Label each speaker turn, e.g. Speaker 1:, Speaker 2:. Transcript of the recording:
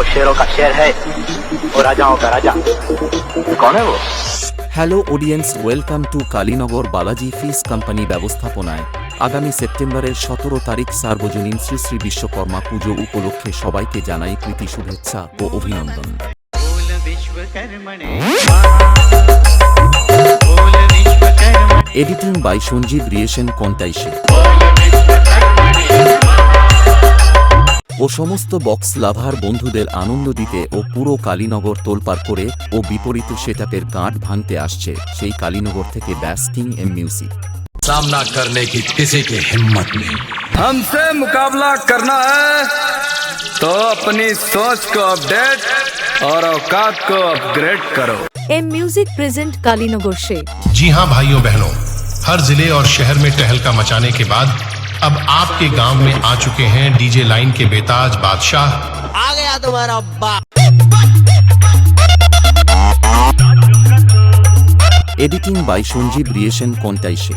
Speaker 1: वो शेरों का शेर है और राजाओं का राजा। कौन है वो?
Speaker 2: Hello audience, welcome to Kalinagar Balaji fish company ব্যবস্থাপনায় আগামী সেপ্টেম্বরের 17 তারিখ সার্বজনীন শ্রী শ্রী বিশ্বকর্মা পুজো উপলক্ষে সবাইকে জানাই প্রীতি শুভেচ্ছা ও অভিনন্দন। এডিটিং বাই সঞ্জীব রিয়েশন কন্টাইশে ও সমস্ত বক্স লাভার বন্ধুদের আনন্দ দিতে ও পুরো কালীনগর তোলপাড় করে ও বিপরীত সেটআপের গাঁট ভাঙতে আসছে সেই কালীনগর থেকে ব্যাস কিং এম মিউজিক।
Speaker 3: सामना करने की किसी की हिम्मत नहीं।
Speaker 4: हमसे मुकाबला करना है तो अपनी सोच को अपडेट और औकात को अपग्रेड करो।
Speaker 5: एम म्यूजिक प्रेजेंट कालीनगर से।
Speaker 6: जी हां भाइयों बहनों, हर जिले और शहर में टहलका मचाने के बाद अब आपके गांव में आ चुके हैं डीजे लाइन के बेताज बादशाह।
Speaker 7: आ गया तुम्हारा बाप।
Speaker 2: এডিটিং বাই সঞ্জীব রিয়েশন কন্টাইশে।